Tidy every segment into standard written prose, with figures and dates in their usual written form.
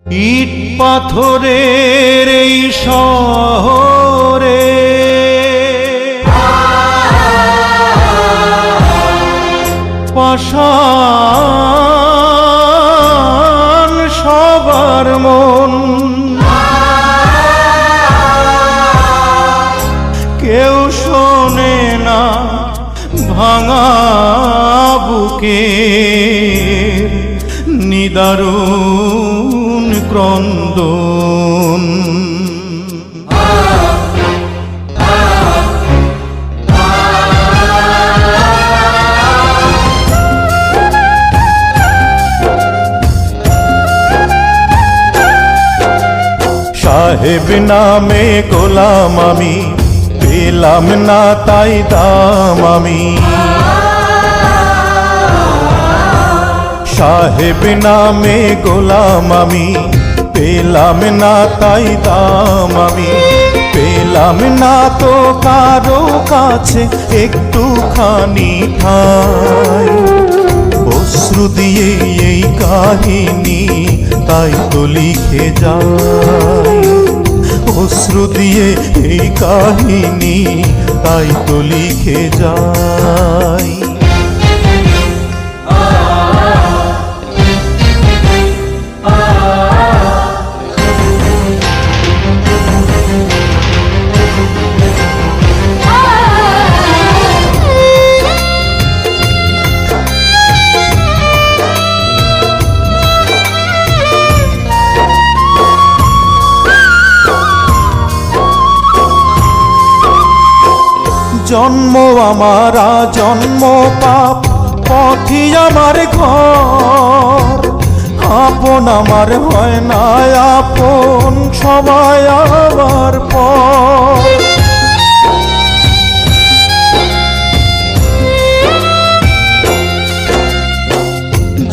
ইট পাথরের এই শহরে পাষাণ সবার মন, কেউ শোনে না ভাঙা বুকের নিদারুণ ক্রন্দন। সাহেব নামে গোলাম আমি, পেলাম না তাই দাম আমি। সাহেব নামে গোলাম আমি, পেলাম না তাই দাম আমি। পেলাম না তো কারো কাছে একটুখানি ঠাঁই, অশ্রু দিয়ে এই কাহিনী তাই তো লিখে যাই। অশ্রু দিয়ে এই কাহিনী তাই তো লিখে যাই। জন্ম আমারা জন্ম পাপ, পথি আমার ঘর। আপন আমার হয় না আপন, সবাই আমার পর।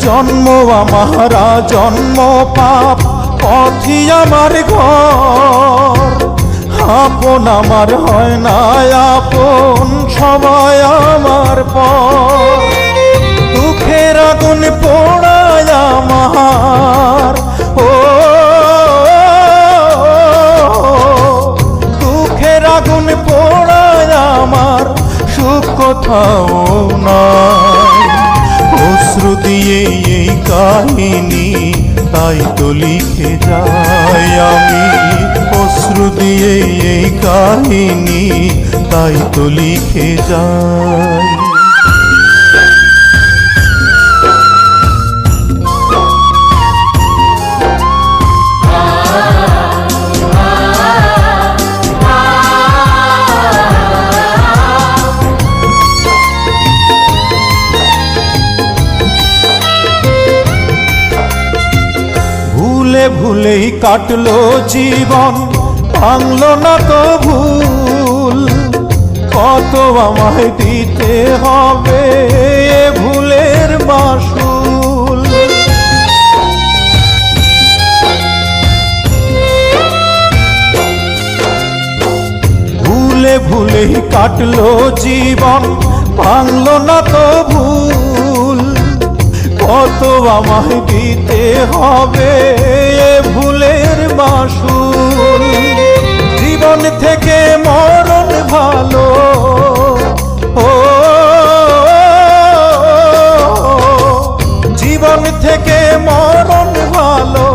জন্ম আমারা জন্ম পাপ, পথি আমার ঘর। আপন আমার হয় না আপন, সবাই আমার পর। দুঃখের আগুন পোড়ায় আমার, ও দুঃখের আগুন পোড়ায় আমার, সুখ কোথাও নাই। অশ্রু দিয়ে এই কাহিনী তাই তো লিখে যাই আমি। অশ্রু দিয়ে এই কাহিনী তাই তো লিখে যাই। ভুলে ভুলেই কাটলো জীবন, ভাঙলো না তো ভুল। কত আমায় দিতে হবে ভুলের মাসুল। ভুলে ভুলেই কাটলো জীবন, ভাঙলো না তো ভুল। কত আমায় দিতে হবে ভুলের মাসুল। জীবন থেকে মরণ ভালো, ও জীবন থেকে মরণ ভালো,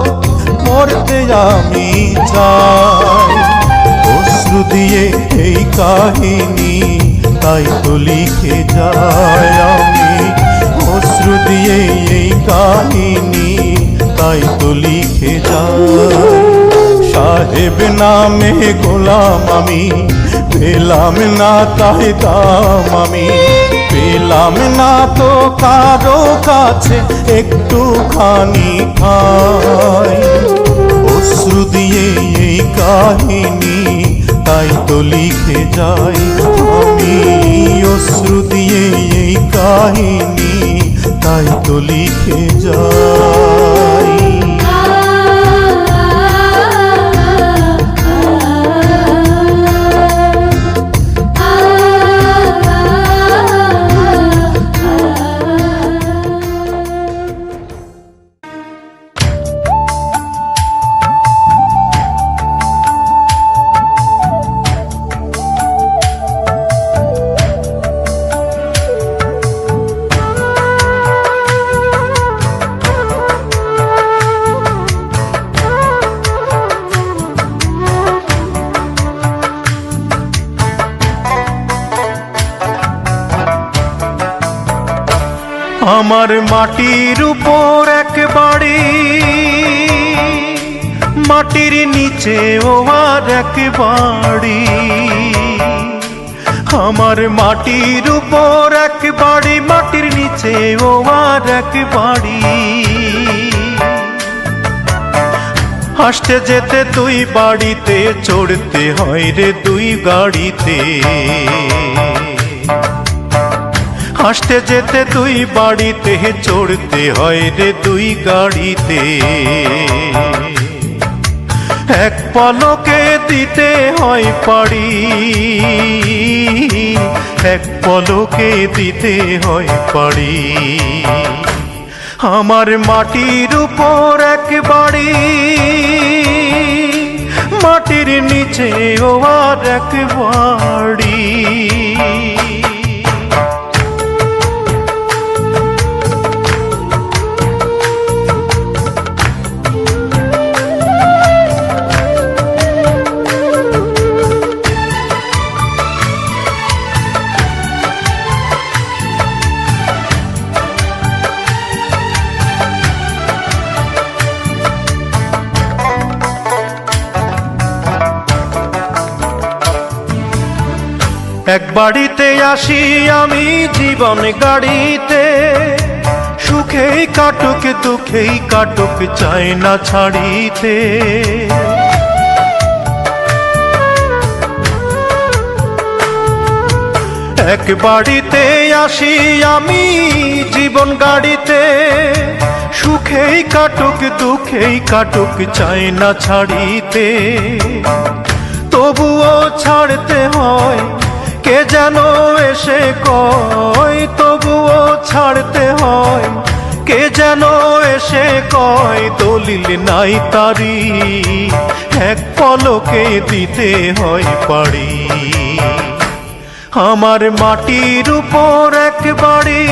মরতে আমি চাই। অশ্রু দিয়ে এই কাহিনী তাই তো লিখে যাই আমি। অশ্রু দিয়ে এই কাহিনী তাই তো লিখে যাই। সাহেব নামে গোলাম আমি, পেলাম না তাই দাম আমি। পেলাম না তো কারো কাছে একটুখানি ঠাঁই, অশ্রু দিয়ে এই কাহিনী তাই তো লিখে যাই আমি। অশ্রু দিয়ে এই কাহিনী তাই তো লিখে যাই। আমার মাটির উপর এক বাড়ি, মাটির নিচে ও আর এক বাড়ি। আমার মাটির উপর এক বাড়ি, মাটির নিচে ও আর এক বাড়ি। আসতে যেতে দুই বাড়িতে, চড়তে হয় রে দুই গাড়িতে। আসতে যেতে দুই বাড়িতে, চড়তে হয় রে দুই গাড়িতে। এক পলকে দিতে হয় পাড়ি, এক পলকে দিতে হয় পাড়ি। আমার মাটির উপর এক বাড়ি, মাটির নিচে ও আর এক বাড়ি। এক বাড়িতে আসি আমি জীবন গাড়িতে, সুখেই কাটুক দুঃখেই কাটুক চাই না ছাড়িতে। এক বাড়িতে আসি আমি জীবন গাড়িতে, সুখেই কাটুক দুঃখেই কাটুক চাই না ছাড়িতে। তবুও ছাড়তে হয় কে যেন এসে কয়, তবুও ছাড়তে হয় কে যেন এসে কয়। দলিল নাই তারি, এক পলকে দিতে হয় পাড়ি। আমার মাটির উপর এক বাড়ি,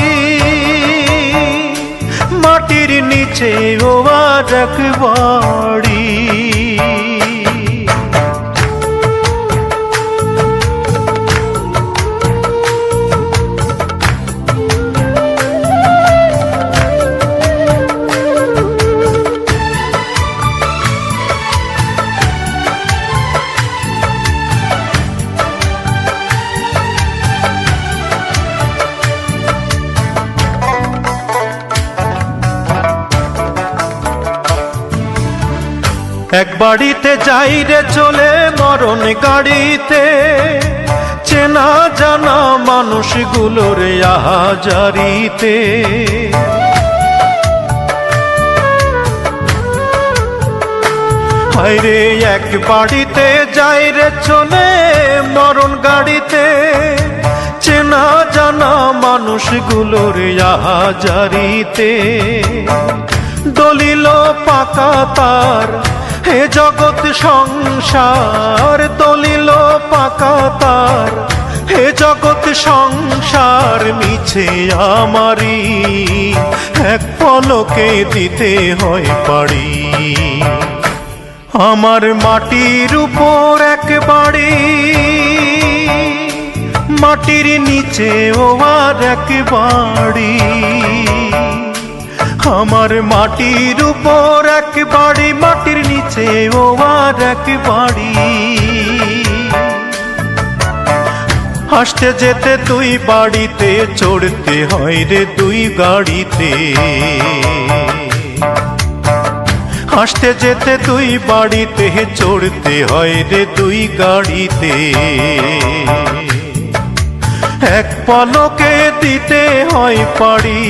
মাটির নিচে ও আর এক বাড়ি। এক বাড়িতে যাই রে চলে মরণ গাড়িতে, চেনা জানা মানুষগুলোর আহাজারিতে। হায়রে এক বাড়িতে যাই রে চলে মরণ গাড়িতে, চেনা জানা মানুষগুলোর আহাজারিতে। দলিল পাকা তার হে জগৎ সংসার, দলিল পাকা তার হে জগৎ সংসার। মিছে আমারি এক পলকে দিতে হয় পাড়ি। আমার মাটির উপর এক বাড়ি, মাটির নিচে ও আর এক বাড়ি। আমার মাটির উপর এক বাড়ি, মাটির নিচে ও আর এক বাড়ি। আসতে যেতে দুই বাড়িতে, চড়তে হয় রে দুই গাড়িতে। আসতে যেতে দুই বাড়িতে, চড়তে হয় রে দুই গাড়িতে। এক পলকে দিতে হয় পাড়ি,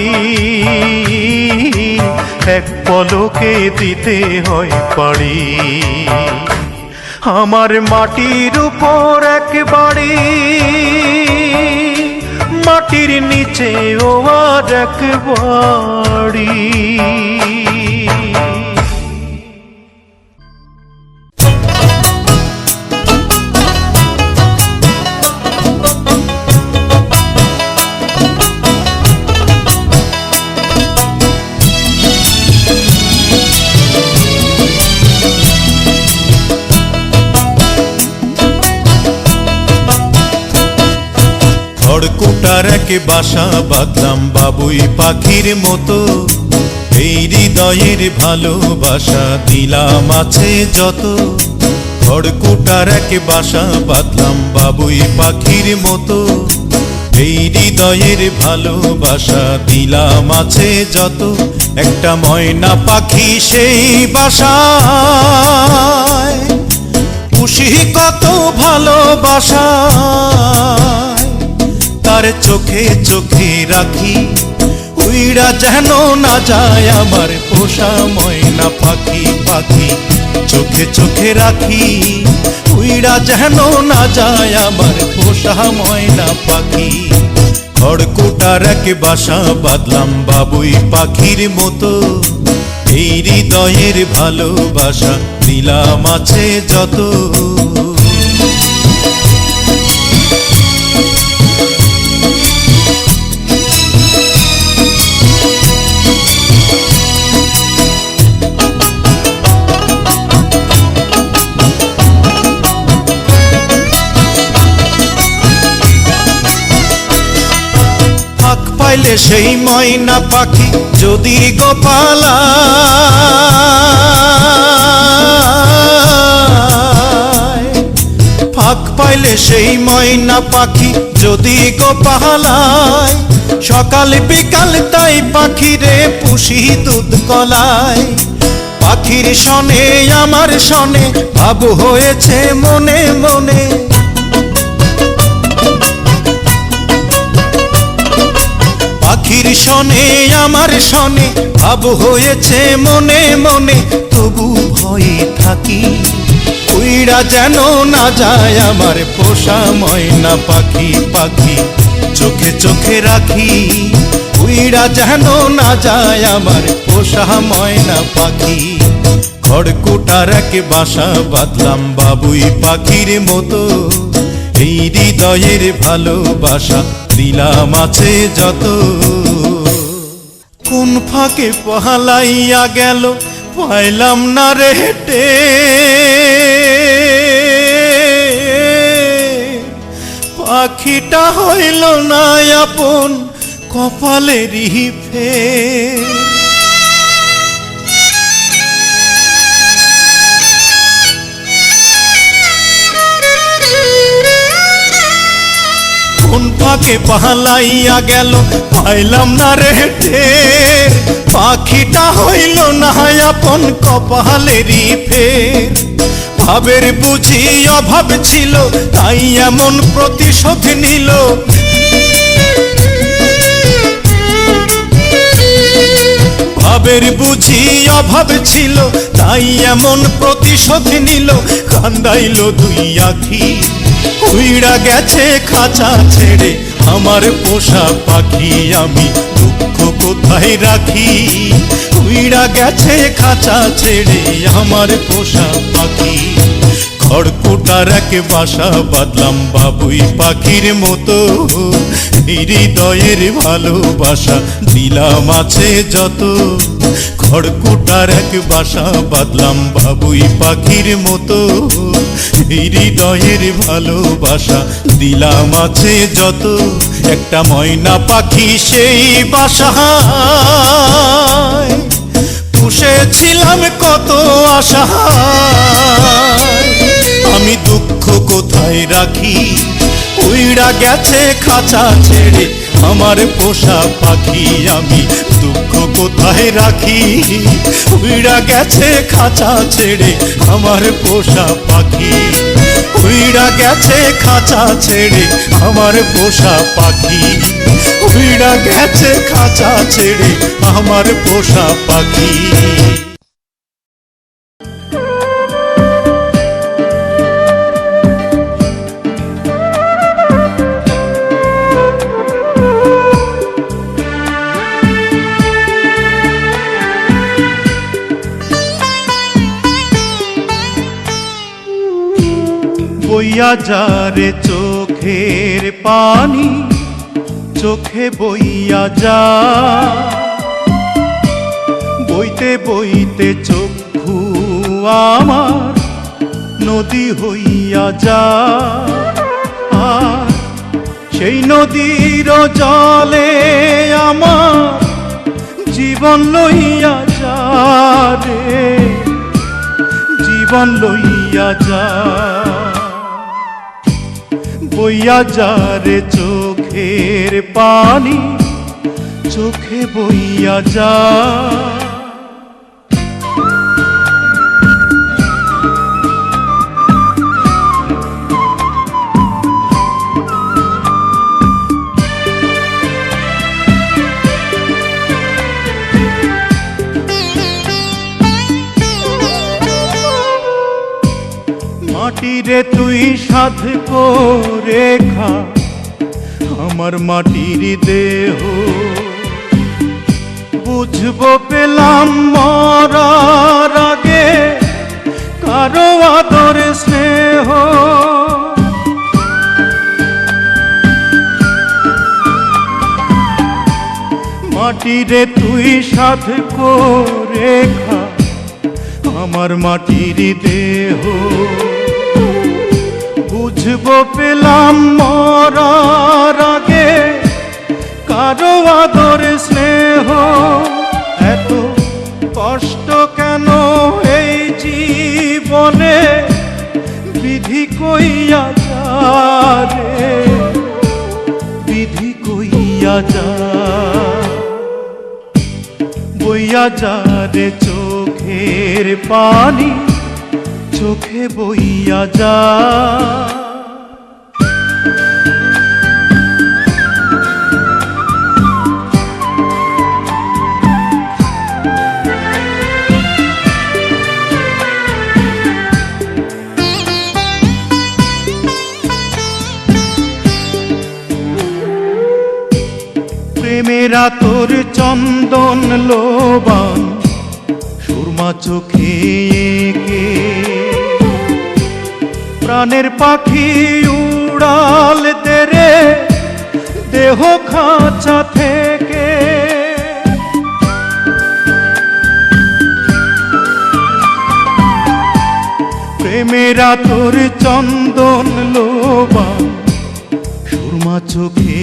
এক পলকে দিতে হয় পাড়ি। আমার মাটির উপর এক বাড়ি, মাটির নিচে ও আর এক বাড়ি। খড়কুটার এক বাসা বাঁধলাম বাবুই পাখির মতো, এই হৃদয়ের ভালোবাসা দিলাম আছে যত। খড়কুটার এক বাসা বাঁধলাম বাবুই পাখির মতো, এই হৃদয়ের ভালোবাসা দিলাম আছে যত। একটা ময়না পাখি সেই বাসায়, খুশি কত ভালোবাসা, তার চোখে চোখে রাখি, উইড়া যেন না যায় আমার পোষা ময়না পাখি। পাখি চোখে চোখে রাখি, উইড়া যেন না যায় আমার পোষা ময়না পাখি। খড়কুটার এক বাসা বাঁধলাম বাবুই পাখির মতো, এই হৃদয়ের ভালোবাসা দিলাম আছে যত। পাইলে সেই ময়না পাখি যদি গোপালা, ফাঁক পাইলে সেই ময়না পাখি যদি গোপালায়, সকাল বিকাল তাই পাখিরে পুষি দুধ কলায়। পাখির সনে আমার সনে ভাব হয়েছে মনে মনে, পাখির সনে আমার সনে ভাব হয়েছে মনে মনে। তবু ভয়ে থাকি, উইড়া যেন না যায় আমার পোষা ময়না পাখি। পাখি চোখে চোখে রাখি, উইড়া যেন না যায় আমার পোষা ময়না পাখি। খড়কুটার এক বাসা বাঁধলাম বাবুই পাখির মতো, এই হৃদয়ের ভালোবাসা দিলাম আছে যত। কোন ফাঁকে পহালাইয়া গেল পাইলাম না রে হেটে, পাখিটা হইল না আপন কপালেরই ফের। কোন ফাঁকে পালাইয়া গেল পাইলাম না রে টের, পাখিটা হইল না আপন কপালেরই ফের। ভাবের বুঝি অভাব ছিল তাই এমন প্রতিশোধ নিল, ভাবের বুঝি অভাব ছিল তাই এমন প্রতিশোধ নিল। কান্দাইল দুই আখি, উইড়া গেছে খাঁচা ছেড়ে আমার পোষা পাখি। আমি দুঃখ কোথায় রাখি, উইড়া গেছে খাঁচা ছেড়ে আমার পোষা পাখি। খড়কুটার এক বাসা বাঁধলাম বাবুই পাখির মতো, হৃদয়ের ভালোবাসা দিলাম আছে যত। খড়কুটার এক বাসা বাঁধলাম বাবুই পাখির মতো, হৃদয়ের ভালোবাসা দিলাম আছে যত। একটা ময়না পাখি সেই বাসায়, পুষেছিলাম কত আশা, আমি দুঃখ কোথায় রাখি, উইড়া গেছে খাঁচা ছেড়ে আমার পোষা পাখি। আমি দুঃখ কোথায় রাখি, উইড়া গেছে খাঁচা ছেড়ে আমার পোষা পাখি। উইড়া গেছে খাঁচা ছেড়ে আমার পোষা পাখি, উইড়া গেছে খাঁচা ছেড়ে আমার পোষা পাখি। বইয়া যারে চোখের পানি, চোখে বইয়া যা, বইতে বইতে চক্ষু আমার নদী হইয়া যা। আর সেই নদীর জলে আমার জীবন লইয়া যা রে, জীবন লইয়া যা, বইয়া যা রে চোখের পানি, চোখে বইয়া যা। মাটিরে তুই সাধ করে খা আমার মাটির দেহ, বুঝবো পেলাম মরার আগে কারো আদর স্নেহ। মাটিরে তুই সাধ করে খা আমার মাটির দেহ, বুঝবো পেলাম মরার আগে কারো আদর স্নেহ। এত কষ্ট কেন এই জীবনে, বিধি কইয়া যা রে, বিধি কইয়া যা, বইয়া যা রে চোখের পানি, চোখে বইয়া যা। প্রেমেরা তোর চন্দন লোবান সুরমা চোখে এঁকে, প্রাণের পাখি উড়াল দে রে দেহ খাঁচা থেকে। প্রেমেরা তোর চন্দন লোবান সুরমা চোখে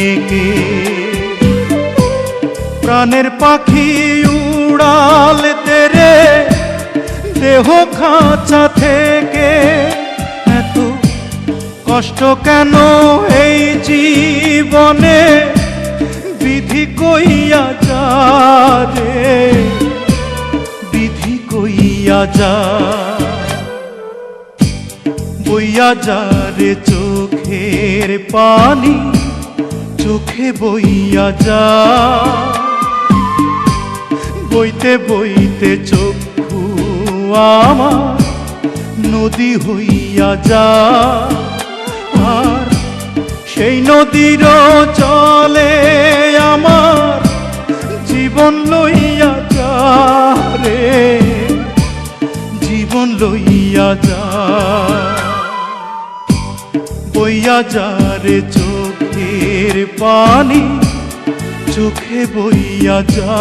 এঁকে, প্রাণের পাখি উড়াল দে রে দেহ খাঁচা থেকে। এত কষ্ট কেন এই জীবনে, বিধি কইয়া যা রে, বিধি কইয়া যা, বইয়া যা রে চোখের পানি, চোখে বইয়া যা। বইতে বইতে চক্ষু আমার নদী হইয়া যা, আর সেই নদীর জলে আমার জীবন লইয়া যা রে, জীবন লইয়া যা, বইয়া যা রে চোখের পানি, চোখে বইয়া যা।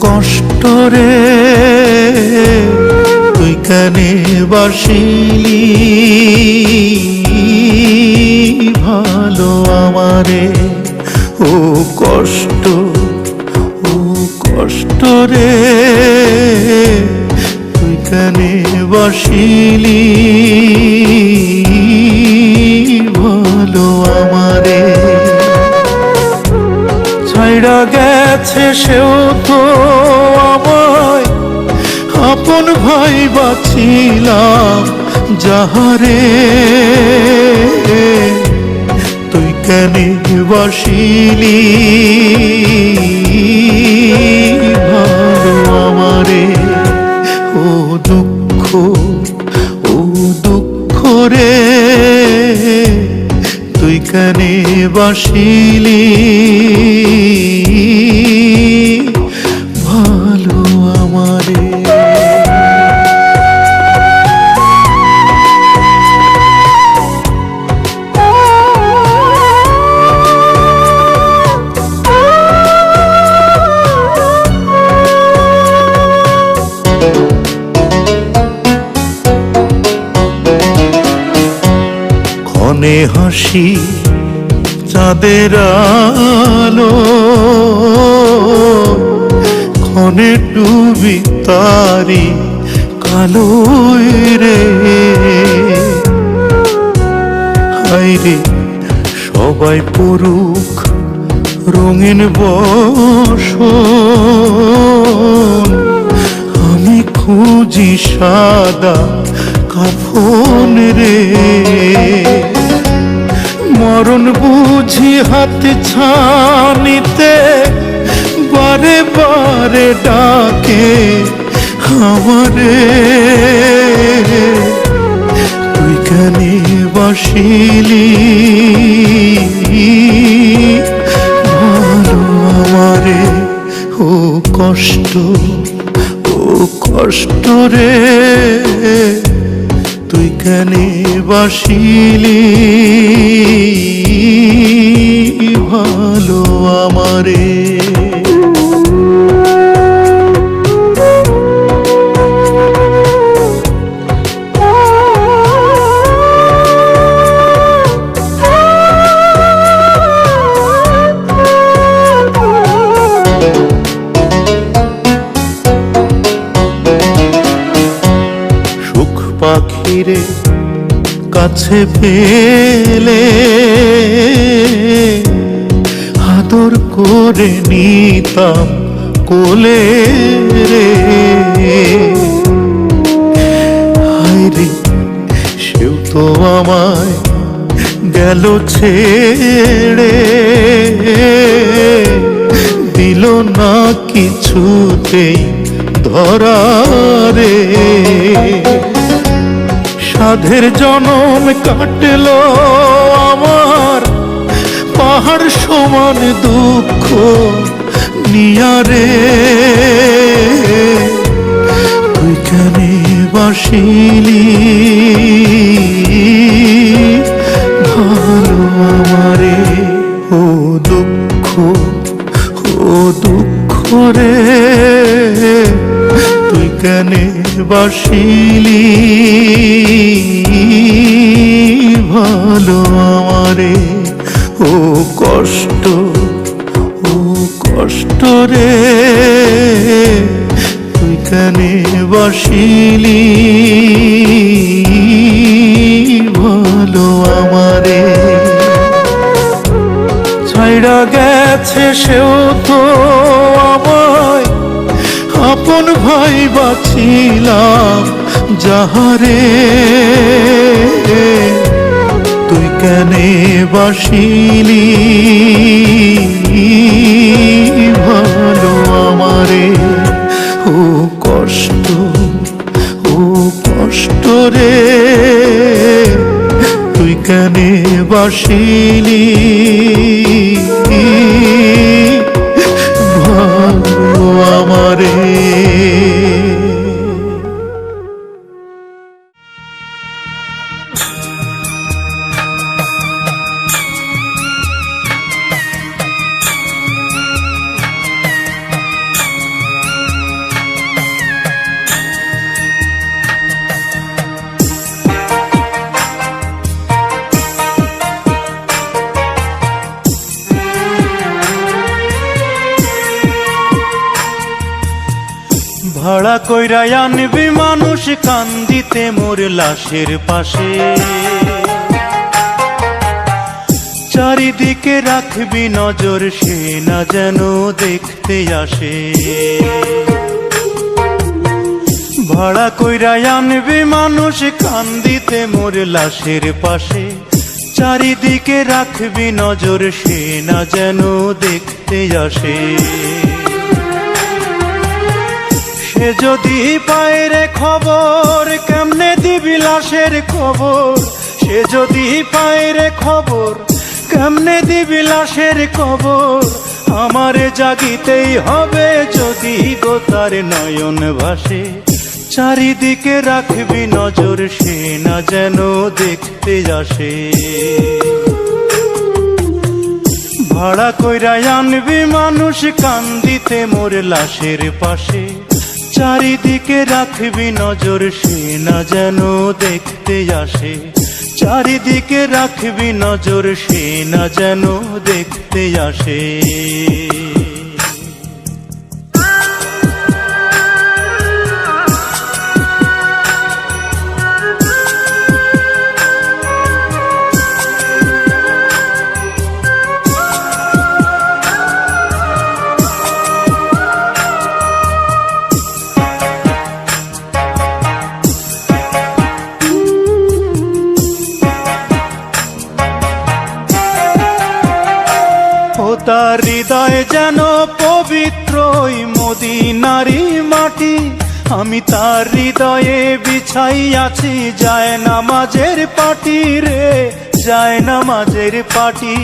কষ্ট রে তুই কেনে বাসিলি ভালো আমারে, ও কষ্ট রে তুই কেনে বাসিলি ভালো আমারে। ছাইড়া গেছে সেও তো আমায় আপন ভাই বাছিলাম যাহারে, তুই কেনে বাসিলি ভালো আমারে। ও দুঃখ রে তুই কেনে বাসিলি ক্ষণে হাসি চাঁদের আলো, ক্ষণে ডুবি তারি কালোয় রে। হায়রে সবাই পড়ুক রঙিন বসন, আমি খুঁজি সাদা কাফন রে। মরণ বুঝি হাতে ছানিতে বারে বারে ডাকে আমারে। তুই কেনে বাসিলি ভালো আমারে, ও কষ্ট, ও কষ্ট রে। তুই কেনে বাসিলি ভালো আমারে। পাখিরে কাছে পেলে আদর করে নিতাম কোলে রে। হায়রে সেও তো আমায় গেল ছেড়ে, দিল না কিছুতেই ধরা রে। সাধের জনম কাটলো আমার পাহাড় সমান দুঃখ নিয়ারে। তুই কেনে বাসিলি ভালো আমারে, ও দুঃখ, ও দুঃখ রে। তুই কেনে বাসিলি ভালো আমারে, ও কষ্ট, ও কষ্ট রে। তুই কেনে বাসিলি ভালো আমারে। ছাইড়া গেছে সেও তো আমায় আপন ভাই বাছিলাম যাহারে। তুই কেনে বাসিলি ভালো আমারে, ও কষ্ট, ও কষ্ট রে। তুই কেনে বাসিলি ভালো আমারে। ভাড়া কইরা আনবি মানুষ কান্দিতে মোর লাশের পাশে, চারিদিকে রাখবি নজর সে না যেন দেখতে আসে। ভাড়া কইরা আনবি মানুষ কান্দিতে মোর লাশের পাশে, চারিদিকে রাখবি নজর সে না যেন দেখতে আসে। সে যদি পায় রে খবর কেমনে দিবি লাশের খবর, সে যদি পায় রে খবর কেমনে দিবি লাশের খবর। আমারে জাগিতেই হবে যদি গো তার নয়ন ভাসে, চারিদিকে রাখবি নজর সে না যেন দেখতে আসে। ভাড়া কইরা আনবি মানুষ কান্দিতে মোর লাশের পাশে, চারিদিকে রাখবি নজর সে না যেন দেখতে আসে, চারিদিকে রাখবি নজর, সে না যেন দেখতে আসে। তার হৃদয় যেন পবিত্র মদিনারি মাটি, আমি তার হৃদয়ে বিছাই আছি যায় নামাজের পাটি রে, যায় নামাজের পাটি।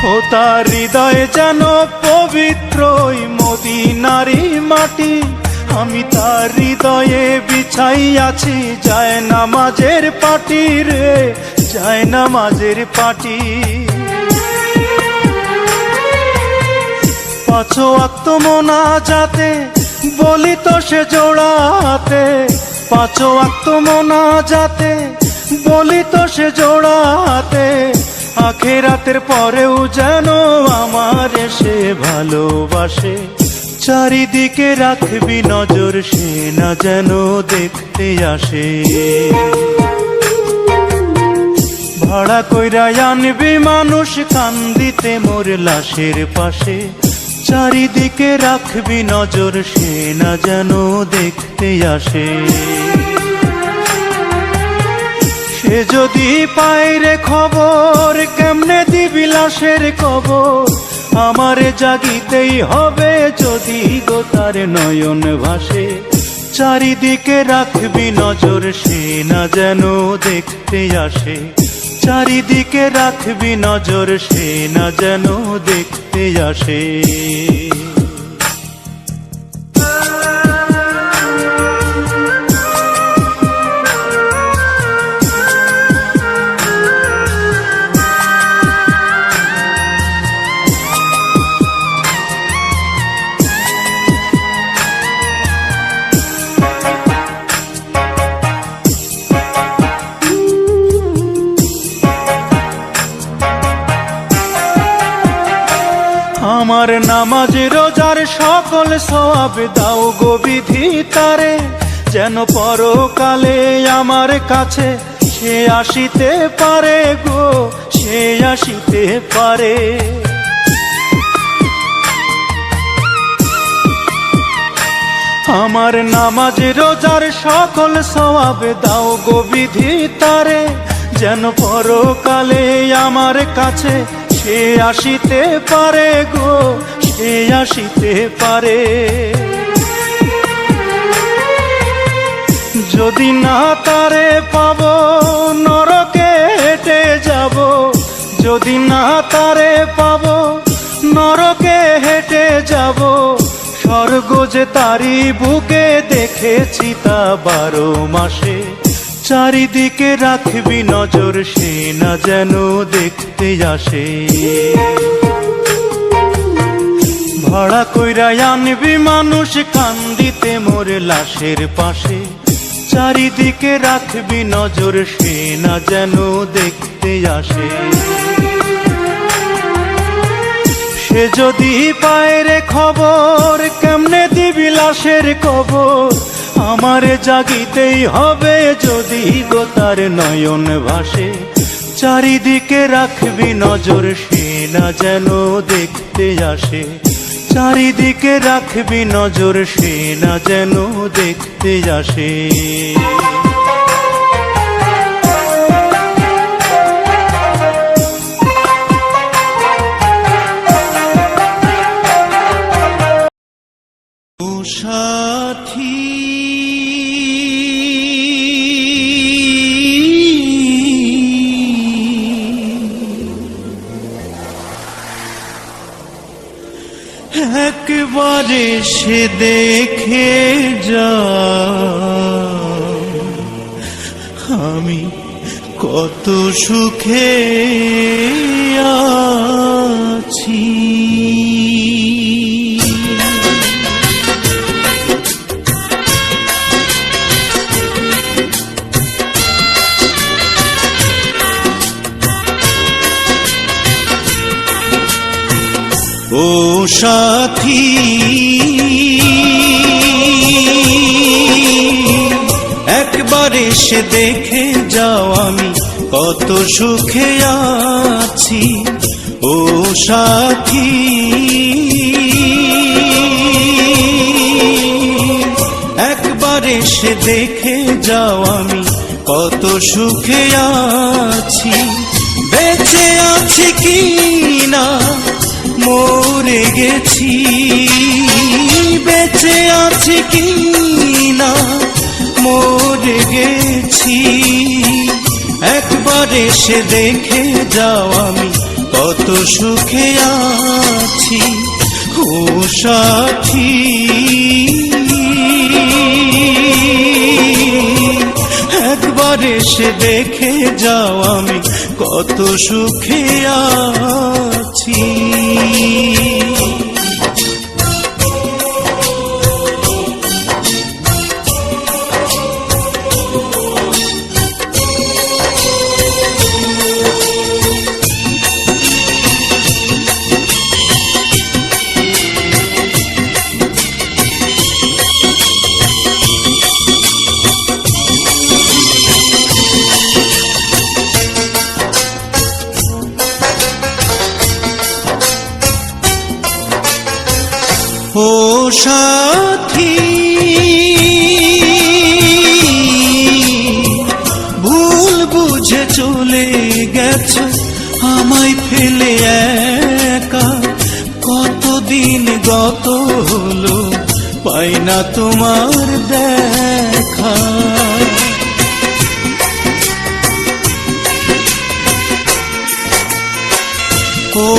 ও তার হৃদয় যেন পবিত্র মদিনারি মাটি, আমি তার হৃদয়ে বিছাই আছি যায় নামাজের পাটি রে, যায় নামাজের পাটি। পাঁচ ওয়াক্ত মোনাজাতে বলি তো সে জোড়াতে, পাঁচ ওয়াক্ত মোনাজাতে বলি তো সে জোড়াতে, আখিরাতের পরেও যেন আমার সে ভালোবাসে। চারিদিকে রাখবি নজর, সে না যেন দেখতে আসে। ভাড়া কইরা আনবি মানুষ কান্দিতে মোর লাশের পাশে, চারিদিকে রাখবি নজর, সে না যেন দেখতে আসে। সে যদি পায় রে খবর, কেমনে দিবি লাশের কবর, আমারে জাগিতেই হবে যদি গো তার নয়ন ভাসে। চারিদিকে রাখবি নজর, সে না যেন দেখতে আসে। চারিদিকে রাখবি নজর, সে না যেন দেখতে আসে। আমার নামাজ রোজার সকল সওয়াব দাও গো বিধি তারে, যেন পরকালে আমার কাছে সে আসিতে পারে গো, সে আসিতে পারে। আমার নামাজ রোজার সকল সওয়াব দাও গো বিধি তারে, যেন পরকালে আমার কাছে সে আসিতে পারে গো, সে আসিতে পারে। যদি না তারে পাবো নরকে হেঁটে যাব, যদি না তারে পাবো নরকে হেঁটে যাব। স্বর্গ যে তারি বুকে দেখেছি তা 12 মাসে। চারিদিকে রাখবি নজর, সে না যেন দেখতে আসে। ভাড়া কইরা আনবি মানুষ কান্দিতে মোর লাশের পাশে, চারিদিকে রাখবি নজর, সে না যেন দেখতে আসে। সে যদি পায় রে খবর, কেমনে দিবি লাশের কবর, আমারে জাগিতেই হবে যদি গো তার নয়ন ভাসে। চারিদিকে রাখবি নজর, সে না যেন দেখতে আসে। চারিদিকে রাখবি নজর, সে না যেন দেখতে আসে। সাথী একবারে সে দেখে যা, আমি কত সুখে আছি। ও সাথী একবার এসে দেখে যাও আমি কত সুখে আছি ও সাথী একবার এসে দেখে যাও আমি কত সুখে আছি বেঁচে আছি কি না মরে গেছি বেঁচে আছি কি না মরে গেছি একবার এসে দেখে যাও আমি কত সুখে আছি ও সাথী একবার এসে দেখে যাও আমি কত সুখে আছি ও সাথী ভুল বুঝে চলে গেছো আমায় ফেলে একা কতদিন গত হলো পাই না তোমার দেখা ও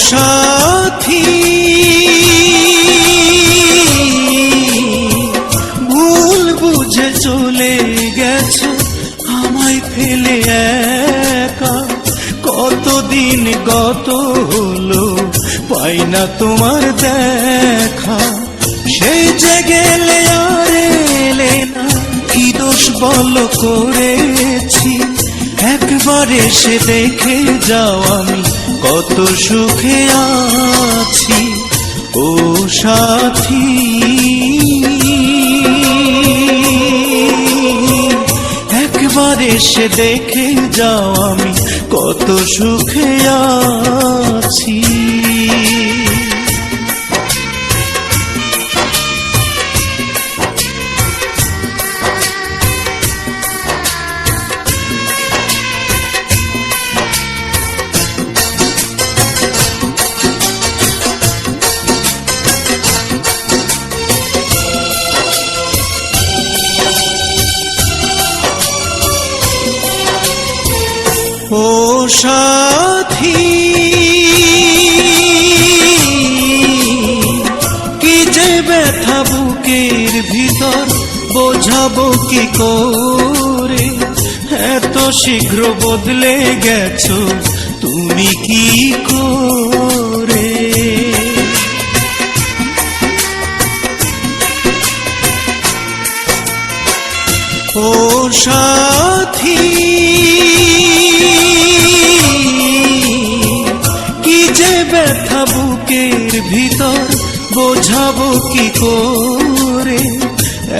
সাথী ভুল বুঝে চলে গেছো আমায় ফেলে একা কতদিন গত হলো পাই না তোমার দেখা সেই যে গেলে আর এলে না কি দোষ বলো করেছি একবার এসে দেখে যাও আমি কত সুখে আছি ও সাথী একবার এসে দেখে যাও আমি কত সুখে আছি ও সাথী কি যে ব্যথা বুকের ভিতর বোঝাবো কি করে এত শীঘ্র বদলে গেছো তুমি কি করে ও সাথী কি যে ব্যথা বুকের ভিতর বোঝাবো কি করে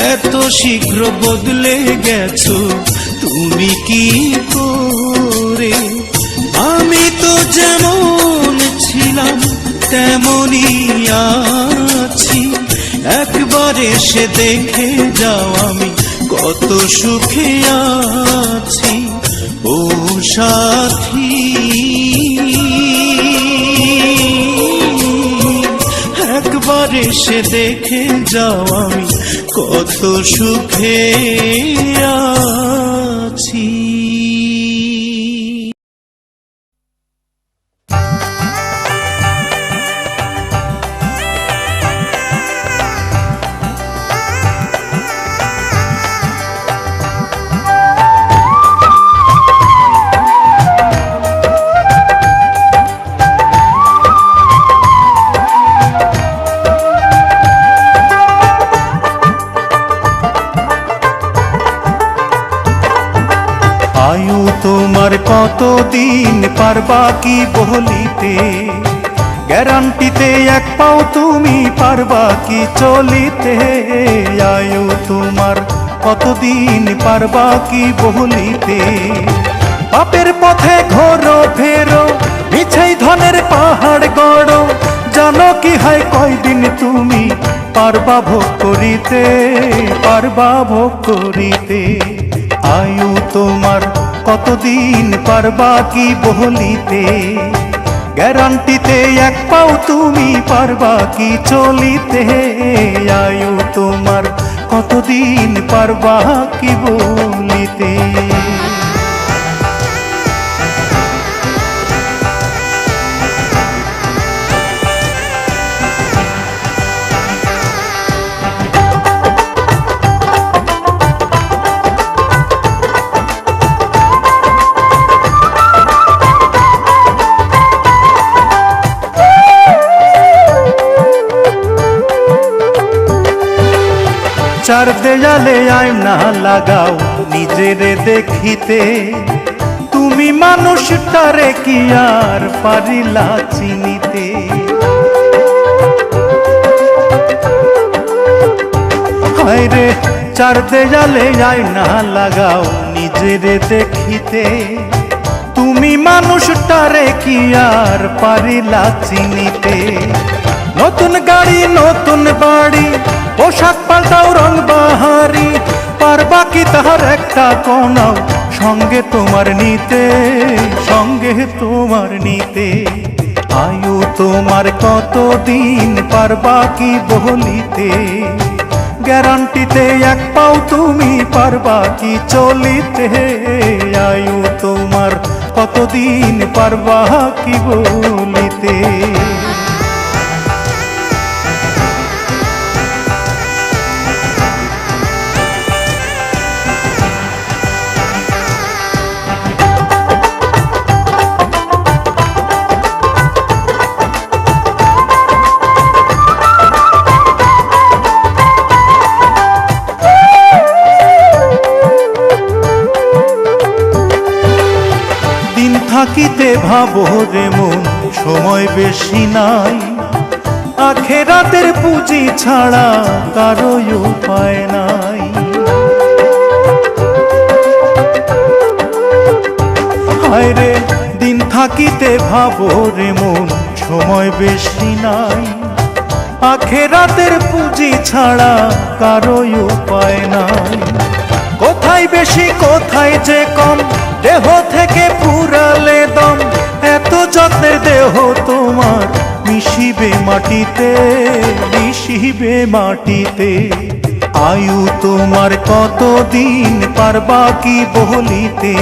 এত শীঘ্র বদলে গেছো তুমি কি করে আমি তো যেমন ছিলাম তেমনই আছি একবার এসে দেখে যাও আমি কত সুখে আছি ও সাথী একবার এসে দেখে যাও আমি কত সুখে আছি আয়ু তোমার কতদিন পারবা কি বলিতে গ্যারান্টিতে এক পাও তুমি পারবা কি চলিতে, আয়ু তোমার কতদিন পারবা কি বলিতে। পাপের পথে ঘোরো ফেরো, মিছাই ধনের পাহাড় গড়ো, জানো কি হয় কয়দিন তুমি পারবা ভোগ করিতে, পারবা ভোগ করিতে। আয়ু তোমার কতদিন পারবা কি বলিতে, গ্যারান্টিতে এক পাও তুমি পারবা কি চলিতে, আয়ু তোমার কতদিন পারবা কি বলিতে। চার দেয়ালে আয়না লাগাও নিজেরে দেখিতে, তুমি মানুষটারে কি আর পারিলা চিনিতে। হায়রে চার দেয়ালে আয়না লাগাও নিজেরে দেখিতে, তুমি মানুষটারে কি আর পারিলা চিনিতে। নতুন গাড়ি নতুন বাড়ি, পোশাক পাল্টাও রং বাহারি, পারবা কি তাহার একটা কোনাও সঙ্গে তোমার নিতে, সঙ্গে তোমার নিতে। আয়ু তোমার কতদিন পারবা কি বলিতে, গ্যারান্টিতে এক পাও তুমি পারবা কি চলিতে, আয়ু তোমার কতদিন পারবা কি বলিতে। থাকিতে ভাবো রে মন সময় বেশি নাই, আখেরাতের পুঁজি ছাড়া কারো উপায় নাই। হায়রে দিন থাকিতে ভাবো রে মন সময় বেশি নাই, আখেরাতের পুঁজি ছাড়া কারো উপায় নাই। কোথায় বেশি কোথায় যে কম, দেহ থেকে পুরালে দম, এত যত্নের দেহ তোমার মিশিবে মাটিতে, মিশিবে মাটিতে। আয়ু তোমার কতদিন পারবা কি বলিতে,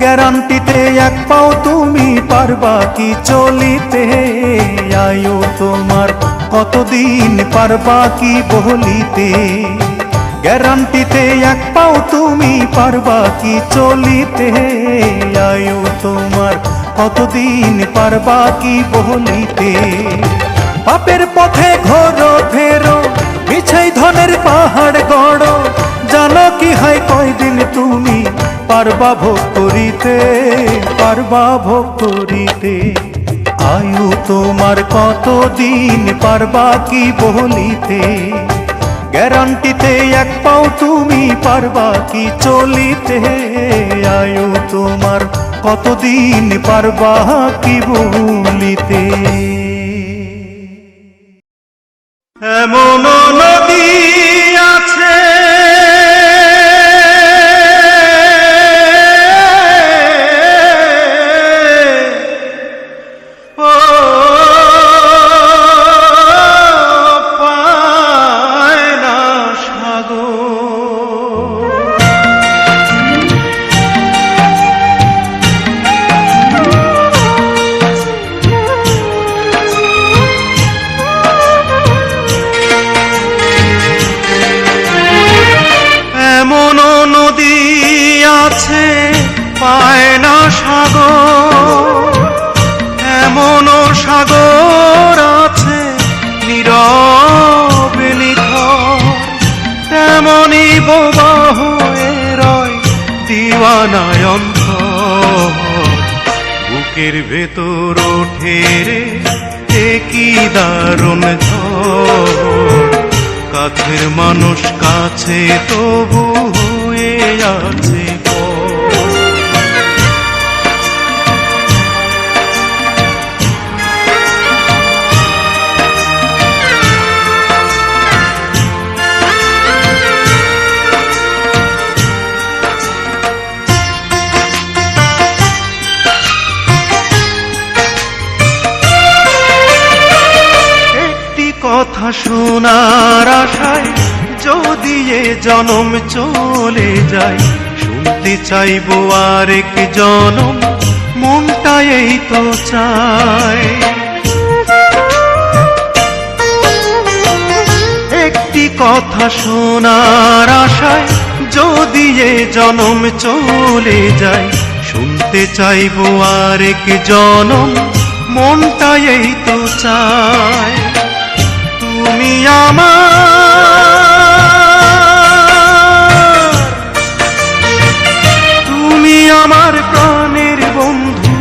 গ্যারান্টিতে এক পাও তুমি পারবা কি চলিতে, আয়ু তোমার কতদিন পারবা কি বলিতে, গ্যারান্টিতে এক পাও তুমি পারবা কি চলিতে, আয়ু তোমার কতদিন পারবা কি বলিতে। পাপের পথে ঘোরো ফেরো, মিছাই ধনের পাহাড় গড়ো, জানো কি হয় কয়দিন তুমি পারবা ভোগ করিতে, পারবা ভোগ করিতে। আয়ু তোমার কতদিন পারবা কি বলিতে, গ্যারান্টিতে এক পাও তুমি পারবা কি চলিতে, আয়ু তোমার কতদিন পারবা কি বলিতে। এমন নদী আছে পায় না সাগর, এমন সাগর আছে নীরবে নিথর, তেমনি বোবা হয়ে রয় দিওয়ানায় অন্তর। বুকের ভেতর ওঠে রে কি দারুণ ঝড়, কাছের মানুষ কাছে তবু হয়ে আছে পর। কথা শোনার আশায় যদি এ জনম চলে যায়, শুনতে চাইবো আরেক জনম, মনটা এই তো চায়। একটি কথা শোনার আশায় যদি এ জনম চলে যায়, শুনতে চাইবো আরেক জনম, মনটা এই তো চায়। তুমি আমার প্রাণের বন্ধু,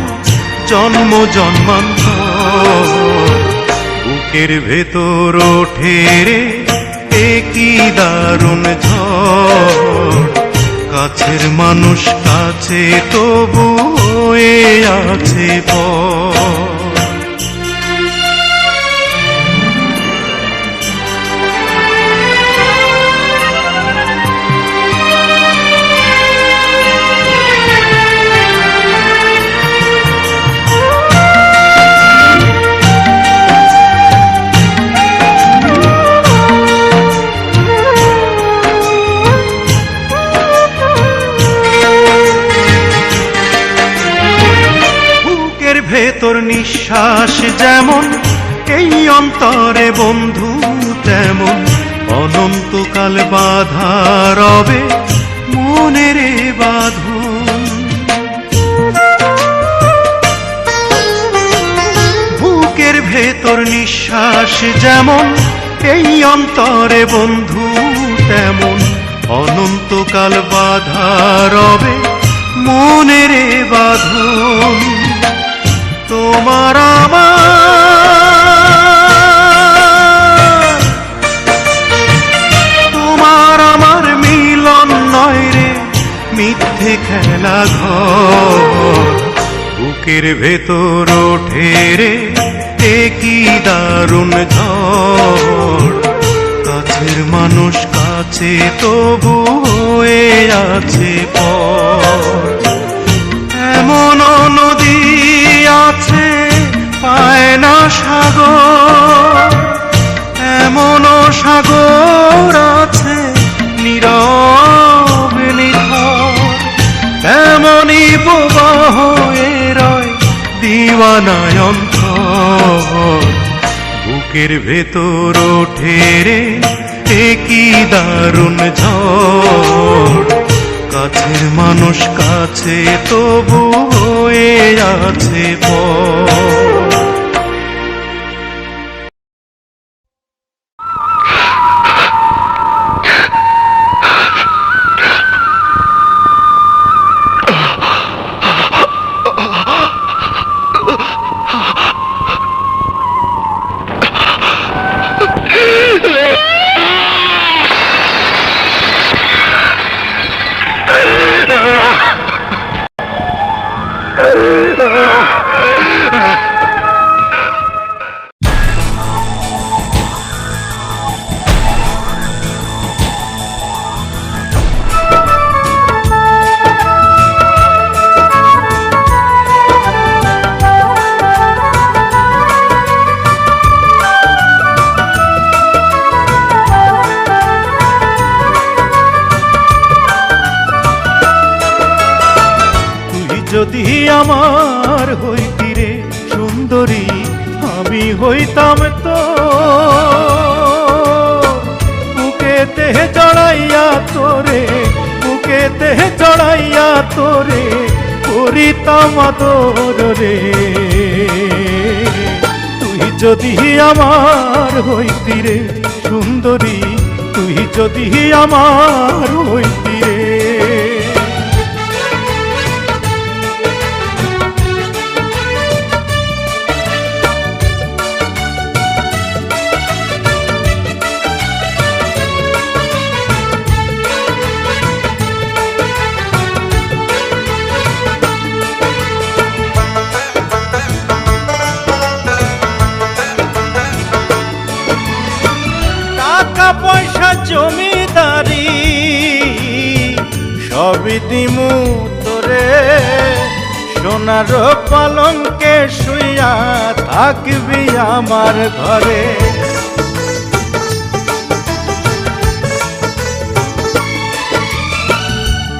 জন্ম জন্মান্তর। বুকের ভেতর ওঠে রে কি দারুণ ঝড়, কাছের মানুষ কাছে তবু হয়ে আছে পর। ভেতর নিঃশ্বাস যেমন, এই অন্তরে বন্ধু তেমন, অনন্তকাল বাধা রবে মনের বাঁধন। বুকের ভেতর নিঃশ্বাস যেমন, এই অন্তরে বন্ধু তেমন, অনন্তকাল বাধা রবে মনের বাঁধন। তোমার আমার মিলন নয় রে মিথ্যে খেলা ঘর, বুকের ভেতর ওঠে রে কি দারুণ ঝড়, কাছের মানুষ কাছে তবু হয়ে আছে পর। এমন নদী আছে পায় না সাগর, এমন সাগর আছে নীরব নিথর, এমনই প্রবাহ রয় দিওয়ানায় অন্তর। বুকের ভেতর ওঠে রে কি দারুণ ঝড়, কাছের মানুষ কাছে তবু হয়ে আছে পর। যদি আমার হইতি রে সুন্দরী, আমি হইতাম তো বুকেতে চড়াইয়া তোরে, বুকেতে চড়াইয়া তোরে করিতাম আদর রে। তুই যদি আমার হইতি রে সুন্দরী, তুই যদি আমার হইতি রে। সবই দিমু তোরে, সোনার পালঙ্কে শুইয়া থাকবি আমার ঘরে।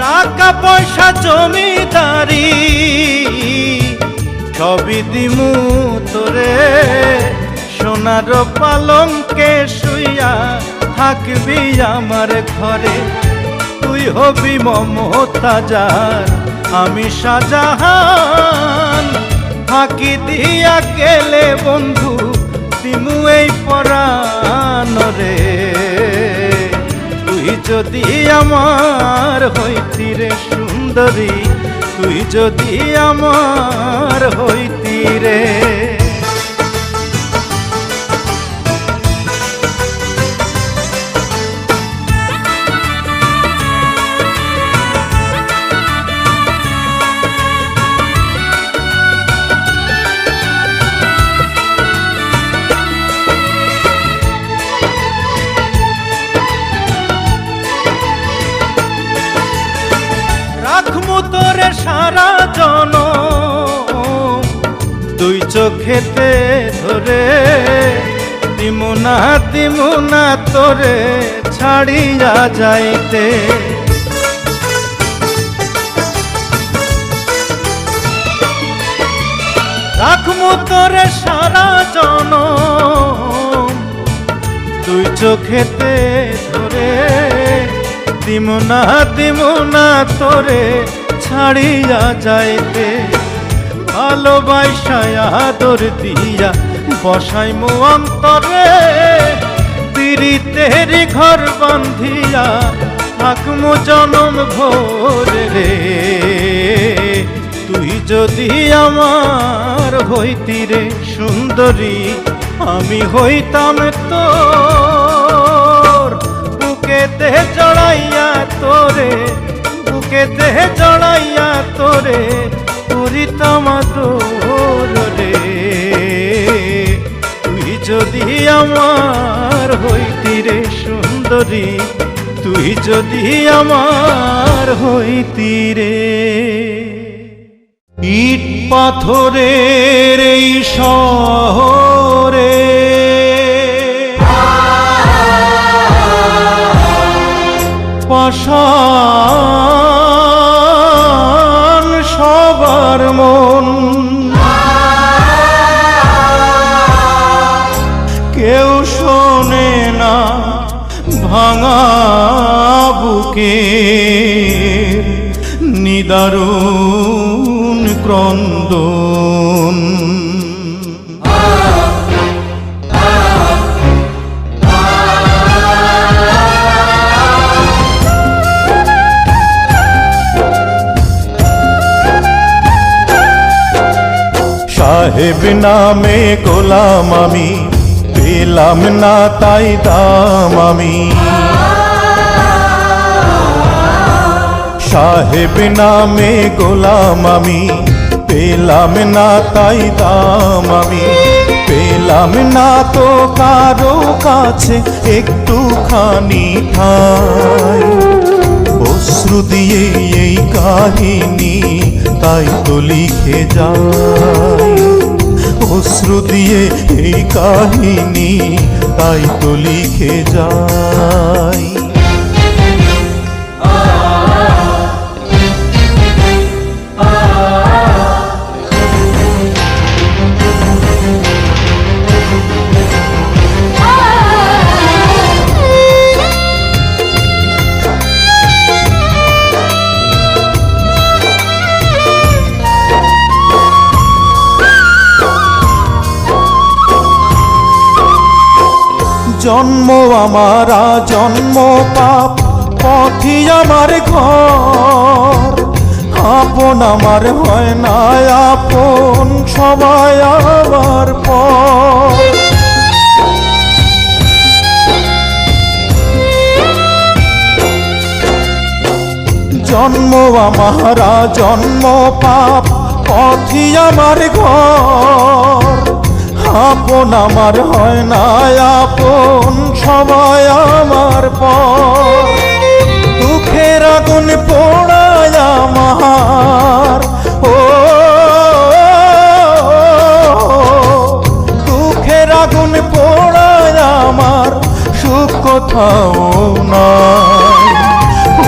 টাকা পয়সা জমিদারি সবই দিমু তোরে, সোনার পালঙ্কে শুইয়া থাকবি আমার ঘরে। তুই হবি মমতাজার, আমি শাহজাহান, ফাঁকি দিয়া গেলে বন্ধু দিমু এই পরাণ রে। তুই যদি আমার হইতি রে সুন্দরী, তুই যদি আমার হইতি রে। রাখমু তোরে সারা জনম দুই চোখেতে ধরে, দিমু না তোরে ছাড়িয়া যাইতে। রাখমু তোরে সারা জনম দুই চোখেতে ধরে, দিমু না তোরে ছাড়িয়া যাইতে। ভালোবাসা আদর দিয়া বসাইমু অন্তরে, পিরিতের ঘর বান্ধিয়া থাকমু জনম ভোরে রে। তুই যদি আমার হইতি রে সুন্দরী, আমি হইতাম তোর বুকেতে জড়াইয়া তোরে, বুকেতে জড়াইয়া তোরে করিতাম আদর রে। তুই যদি আমার হইতি রে সুন্দরী, তুই যদি আমার হইতি রে। ইট পাথরের এই শহরে পাষাণ সবার মন, কেউ শোনে না ভাঙা বুকে নিদারুণ ক্রন্দন। সাহেব নামে গোলাম আমি, পেলাম না তাই দাম আমি। সাহেব নামে গোলাম আমি, পেলাম না তাই দাম আমি। পেলাম না তো কারো কাছে একটুখানি ঠাঁই, অশ্রু দিয়ে এই কাহিনী তাই তো লিখে যাই। অশ্রু দিয়ে এই কাহিনী তাই তো লিখে যাই। জন্ম আমারা জন্ম পাপ, পথি আমার ঘর। আপন আমার হয় না আপন, সবাই আমার পর। জন্ম আমারা জন্ম পাপ, পথি আমার ঘর। আপন আমার হয় না আপন, সবাই আমার পর। দুঃখের আগুন পোড়া আমার, ও দুঃখের আগুন পোড়ায় আমার, সুখ কোথাও নাই।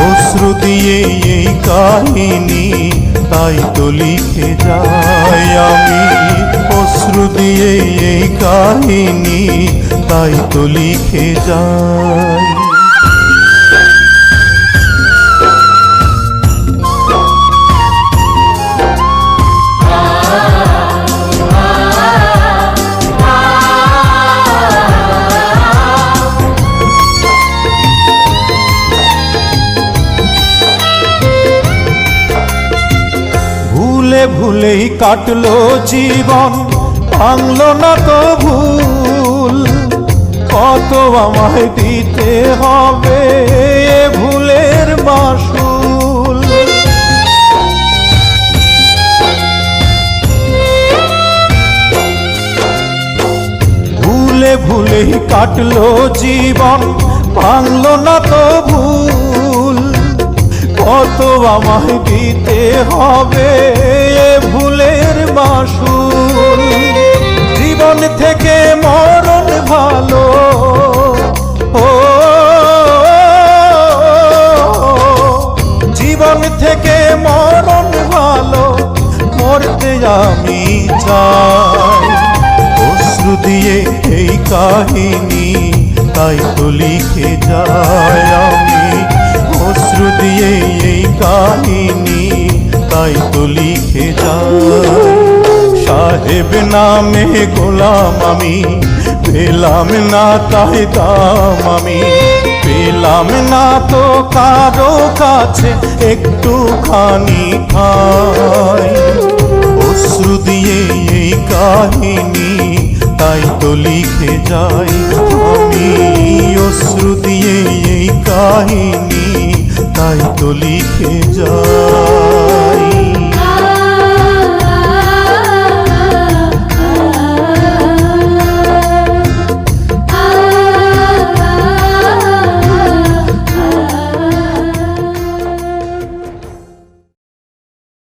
অশ্রু দিয়ে এই কাহিনী তাই তো লিখে যাই আমি, অশ্রু দিয়ে এই কাহিনী তাই তো লিখে যাই। ভুলে ভুলেই কাটলো জীবন, ভাঙলো না তো ভুল, কত আমায় দিতে হবে এ ভুলের মাসুল। ভুলে ভুলেই কাটলো জীবন, ভাঙলো না তো ভুল, কত আমায় দিতে হবে এ ভুলের মাসুল। জীবন থেকে মরণ ভালো, ও জীবন থেকে মরণ ভালো, মরতে আমি চাই। অশ্রু দিয়ে এই কাহিনী তাই তো লিখে যাই আমি, অশ্রু দিয়ে এই কাহিনী তাই তো লিখে যাই। সাহেব নামে গোলাম আমি, পেলাম না তাই দাম আমি, পেলাম না তো কারো কাছে একটুখানি ঠাই। অশ্রু দিয়ে এই কাহিনী তাই তো লিখে যাই আমি, অশ্রু দিয়ে এই কাহিনী তাই তো লিখে যাই।